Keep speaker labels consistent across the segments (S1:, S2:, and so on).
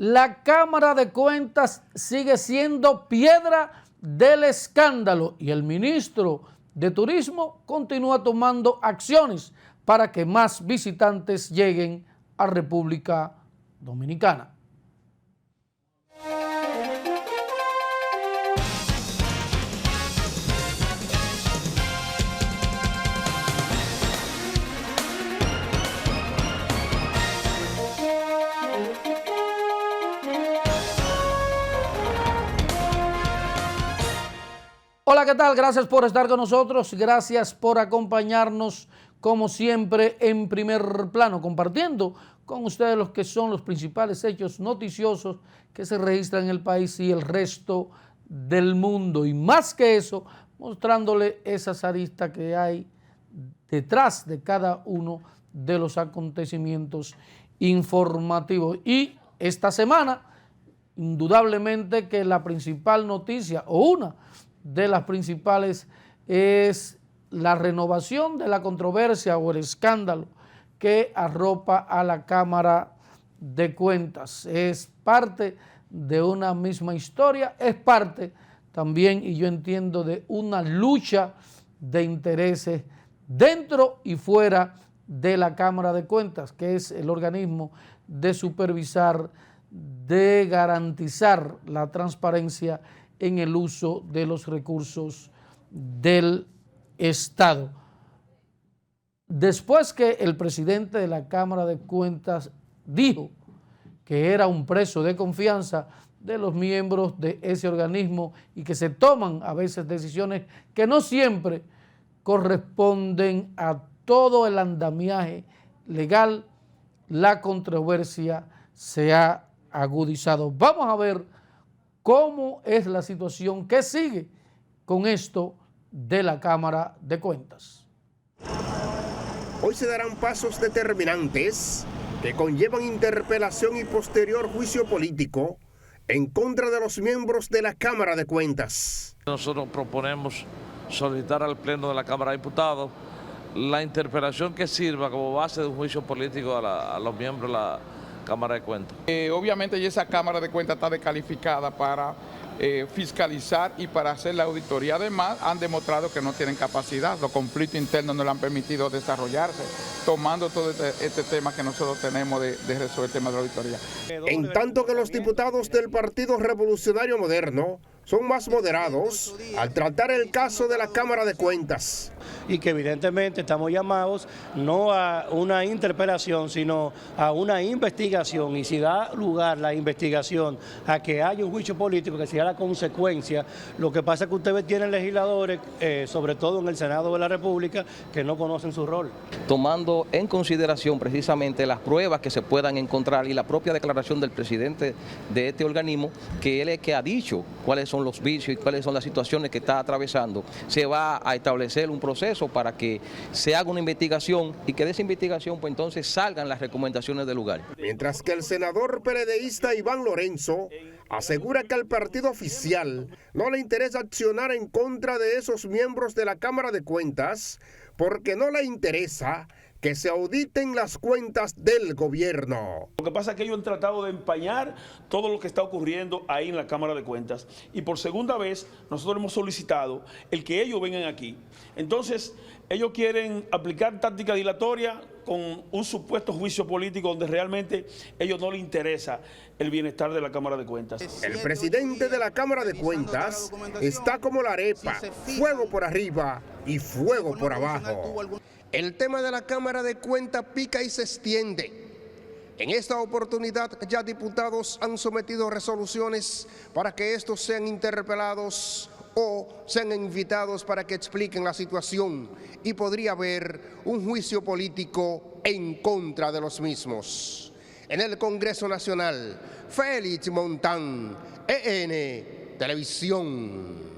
S1: La Cámara de Cuentas sigue siendo piedra del escándalo y el ministro de Turismo continúa tomando acciones para que más visitantes lleguen a República Dominicana. Hola, ¿qué tal? Gracias por estar con nosotros, gracias por acompañarnos como siempre en primer plano, compartiendo con ustedes los que son los principales hechos noticiosos que se registran en el país y el resto del mundo. Y más que eso, mostrándole esas aristas que hay detrás de cada uno de los acontecimientos informativos. Y esta semana, indudablemente que la principal noticia o una de las principales es la renovación de la controversia o el escándalo que arropa a la Cámara de Cuentas. Es parte de una misma historia, es parte también, y yo entiendo, de una lucha de intereses dentro y fuera de la Cámara de Cuentas, que es el organismo de supervisar, de garantizar la transparencia en el uso de los recursos del Estado. Después que el presidente de la Cámara de Cuentas dijo que era un preso de confianza de los miembros de ese organismo y que se toman a veces decisiones que no siempre corresponden a todo el andamiaje legal, la controversia se ha agudizado. Vamos a ver cómo es la situación que sigue con esto de la Cámara de Cuentas.
S2: Hoy se darán pasos determinantes que conllevan interpelación y posterior juicio político en contra de los miembros de la Cámara de Cuentas.
S3: Nosotros proponemos solicitar al Pleno de la Cámara de Diputados la interpelación que sirva como base de un juicio político a los miembros de la Cámara de Cuentas.
S4: Obviamente esa Cámara de Cuentas está descalificada para fiscalizar y para hacer la auditoría. Además, han demostrado que no tienen capacidad. Los conflictos internos no le han permitido desarrollarse, tomando todo este tema que nosotros tenemos de resolver el tema de la auditoría.
S2: En tanto que los diputados del Partido Revolucionario Moderno son más moderados al tratar el caso de la Cámara de Cuentas.
S5: Y que evidentemente estamos llamados no a una interpelación, sino a una investigación. Y si da lugar la investigación a que haya un juicio político, que sea la consecuencia, lo que pasa es que ustedes tienen legisladores, sobre todo en el Senado de la República, que no conocen su rol.
S6: Tomando en consideración precisamente las pruebas que se puedan encontrar y la propia declaración del presidente de este organismo, que él es que ha dicho cuáles son los vicios y cuáles son las situaciones que está atravesando, se va a establecer un proceso para que se haga una investigación y que de esa investigación pues entonces salgan las recomendaciones del lugar.
S2: Mientras que el senador PLDista Iván Lorenzo asegura que al partido oficial no le interesa accionar en contra de esos miembros de la Cámara de Cuentas porque no le interesa que se auditen las cuentas del gobierno.
S7: Lo que pasa es que ellos han tratado de empañar todo lo que está ocurriendo ahí en la Cámara de Cuentas y por segunda vez nosotros hemos solicitado el que ellos vengan aquí. Entonces ellos quieren aplicar táctica dilatoria con un supuesto juicio político donde realmente a ellos no les interesa el bienestar de la Cámara de Cuentas.
S2: El presidente de la Cámara de Cuentas está como la arepa, fuego por arriba y fuego por abajo. El tema de la Cámara de Cuentas pica y se extiende. En esta oportunidad ya diputados han sometido resoluciones para que estos sean interpelados o sean invitados para que expliquen la situación y podría haber un juicio político en contra de los mismos. En el Congreso Nacional, Félix Montán, Televisión.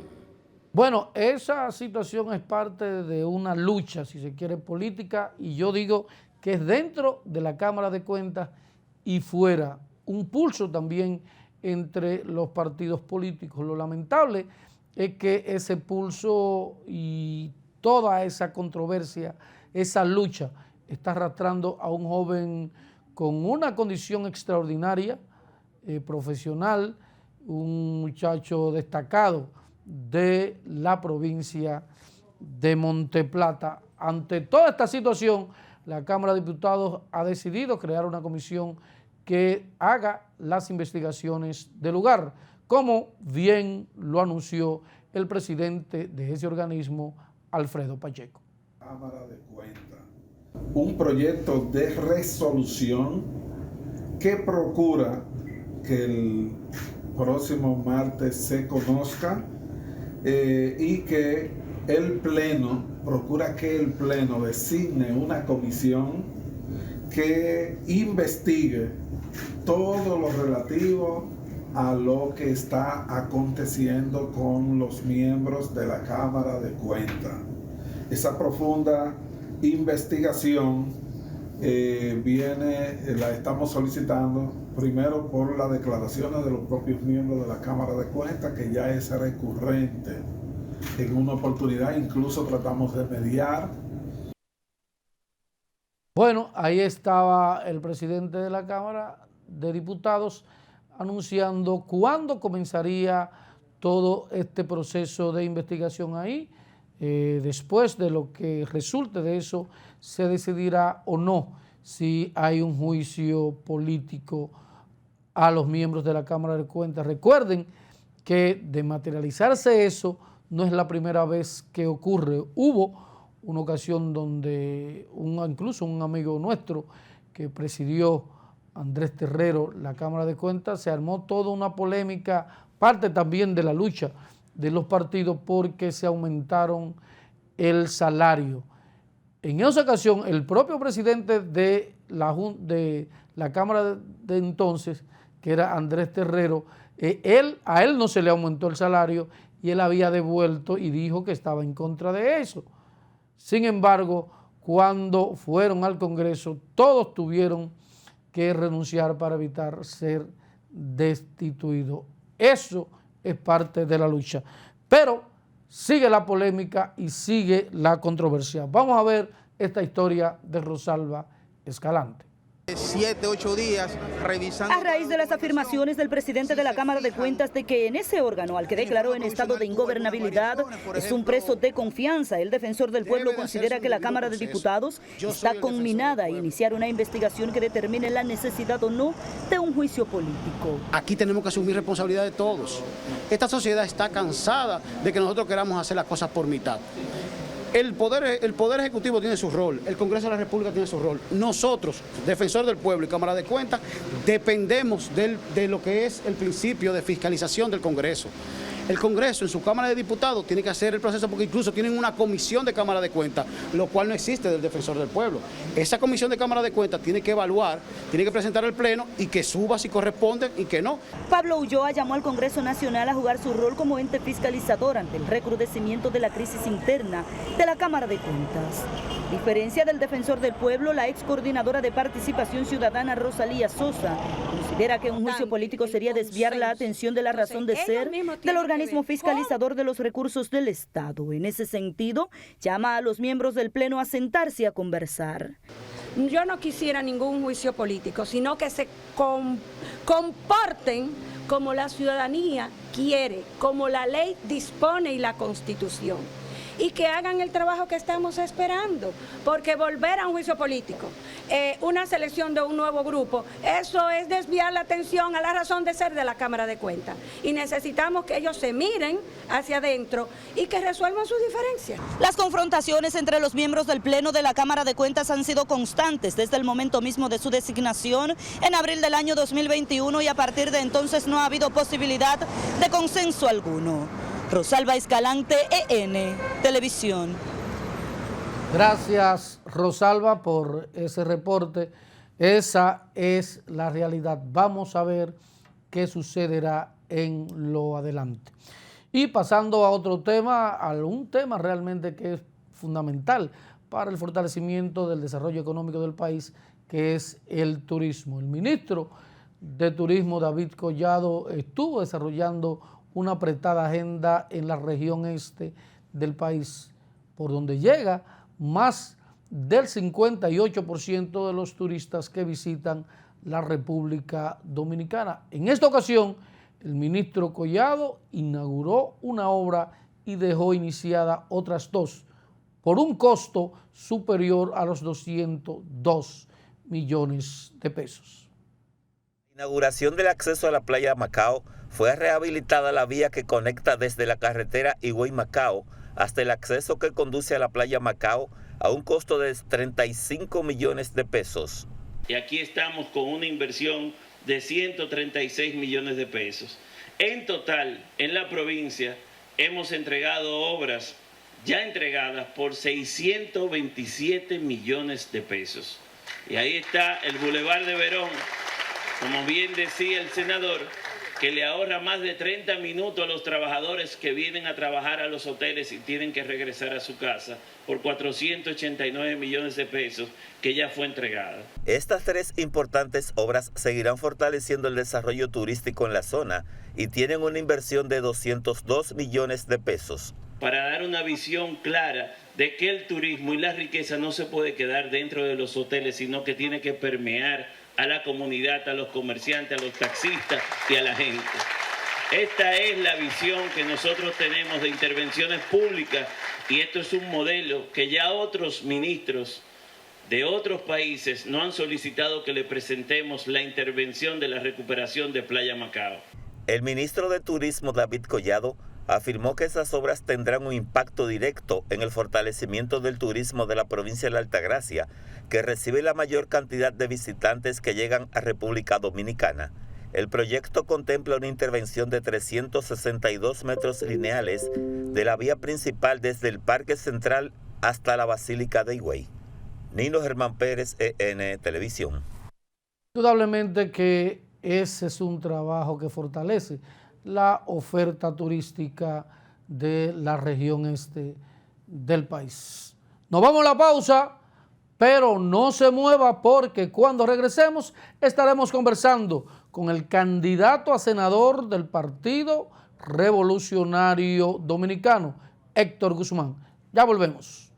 S1: Bueno, esa situación es parte de una lucha, si se quiere, política, y yo digo que es dentro de la Cámara de Cuentas y fuera, un pulso también entre los partidos políticos. Lo lamentable es que ese pulso y toda esa controversia, esa lucha, está arrastrando a un joven con una condición extraordinaria, profesional, un muchacho destacado de la provincia de Monteplata. Ante toda esta situación, la Cámara de Diputados ha decidido crear una comisión que haga las investigaciones del lugar, como bien lo anunció el presidente de ese organismo, Alfredo Pacheco.
S8: Cámara de Cuentas, un proyecto de resolución que procura que el próximo martes se conozca y que procura que el Pleno designe una comisión que investigue todo lo relativo a lo que está aconteciendo con los miembros de la Cámara de Cuentas. Esa profunda investigación la estamos solicitando primero por las declaraciones de los propios miembros de la Cámara de Cuentas, que ya es recurrente. En una oportunidad incluso tratamos de mediar.
S1: Bueno, ahí estaba el presidente de la Cámara de Diputados anunciando cuándo comenzaría todo este proceso de investigación ahí. Después de lo que resulte de eso, se decidirá o no si hay un juicio político a los miembros de la Cámara de Cuentas. Recuerden que de materializarse eso, no es la primera vez que ocurre. Hubo una ocasión donde incluso un amigo nuestro que presidió, Andrés Terrero, la Cámara de Cuentas, se armó toda una polémica, parte también de la lucha de los partidos, porque se aumentaron el salario. En esa ocasión, el propio presidente de la Cámara de entonces, que era Andrés Terrero, a él no se le aumentó el salario y él había devuelto y dijo que estaba en contra de eso. Sin embargo, cuando fueron al Congreso, todos tuvieron que renunciar para evitar ser destituidos. Eso es parte de la lucha. Pero sigue la polémica y sigue la controversia. Vamos a ver esta historia de Rosalba Escalante.
S9: 7, 8 días revisando.
S10: A raíz de las afirmaciones del presidente de la Cámara de Cuentas de que en ese órgano, al que declaró en estado de ingobernabilidad, es un preso de confianza, el defensor del pueblo considera que la Cámara de Diputados está conminada a iniciar una investigación que determine la necesidad o no de un juicio político.
S11: Aquí tenemos que asumir responsabilidad de todos. Esta sociedad está cansada de que nosotros queramos hacer las cosas por mitad. El Poder Ejecutivo tiene su rol, el Congreso de la República tiene su rol. Nosotros, defensor del pueblo y Cámara de Cuentas, dependemos de lo que es el principio de fiscalización del Congreso. El Congreso en su Cámara de Diputados tiene que hacer el proceso porque incluso tienen una comisión de Cámara de Cuentas, lo cual no existe del defensor del pueblo. Esa comisión de Cámara de Cuentas tiene que evaluar, tiene que presentar al Pleno y que suba si corresponde y que no.
S10: Pablo Ulloa llamó al Congreso Nacional a jugar su rol como ente fiscalizador ante el recrudecimiento de la crisis interna de la Cámara de Cuentas. A diferencia del defensor del pueblo, la ex coordinadora de Participación Ciudadana Rosalía Sosa considera que un juicio político sería desviar la atención de la razón de ser del organismo fiscalizador de los recursos del Estado. En ese sentido, llama a los miembros del Pleno a sentarse a conversar.
S12: Yo no quisiera ningún juicio político, sino que se comporten como la ciudadanía quiere, como la ley dispone y la Constitución. Y que hagan el trabajo que estamos esperando, porque volver a un juicio político, una selección de un nuevo grupo, eso es desviar la atención a la razón de ser de la Cámara de Cuentas. Y necesitamos que ellos se miren hacia adentro y que resuelvan sus diferencias.
S10: Las confrontaciones entre los miembros del Pleno de la Cámara de Cuentas han sido constantes desde el momento mismo de su designación en abril del año 2021 y a partir de entonces no ha habido posibilidad de consenso alguno. Rosalba Escalante, EN, Televisión.
S1: Gracias, Rosalba, por ese reporte. Esa es la realidad. Vamos a ver qué sucederá en lo adelante. Y pasando a otro tema, a un tema realmente que es fundamental para el fortalecimiento del desarrollo económico del país, que es el turismo. El ministro de Turismo, David Collado, estuvo desarrollando una apretada agenda en la región este del país, por donde llega más del 58% de los turistas que visitan la República Dominicana. En esta ocasión, el ministro Collado inauguró una obra y dejó iniciada otras dos por un costo superior a los 202 millones de pesos.
S13: La inauguración del acceso a la playa Macao fue rehabilitada la vía que conecta desde la carretera Higüey-Macao hasta el acceso que conduce a la playa Macao a un costo de 35 millones de pesos.
S14: Y aquí estamos con una inversión de 136 millones de pesos. En total, en la provincia, hemos entregado obras ya entregadas por 627 millones de pesos. Y ahí está el Boulevard de Verón, como bien decía el senador, que le ahorra más de 30 minutos a los trabajadores que vienen a trabajar a los hoteles y tienen que regresar a su casa por 489 millones de pesos que ya fue entregada.
S13: Estas tres importantes obras seguirán fortaleciendo el desarrollo turístico en la zona y tienen una inversión de 202 millones de pesos.
S14: Para dar una visión clara de que el turismo y la riqueza no se puede quedar dentro de los hoteles, sino que tiene que permear a la comunidad, a los comerciantes, a los taxistas y a la gente. Esta es la visión que nosotros tenemos de intervenciones públicas y esto es un modelo que ya otros ministros de otros países no han solicitado que le presentemos la intervención de la recuperación de Playa Macao.
S13: El ministro de Turismo, David Collado, afirmó que esas obras tendrán un impacto directo en el fortalecimiento del turismo de la provincia de la Altagracia, que recibe la mayor cantidad de visitantes que llegan a República Dominicana. El proyecto contempla una intervención de 362 metros lineales de la vía principal desde el Parque Central hasta la Basílica de Higüey. Nino Germán Pérez, EN Televisión.
S1: Indudablemente que ese es un trabajo que fortalece la oferta turística de la región este del país. Nos vamos a la pausa, pero no se mueva porque cuando regresemos estaremos conversando con el candidato a senador del Partido Revolucionario Dominicano, Héctor Guzmán. Ya volvemos.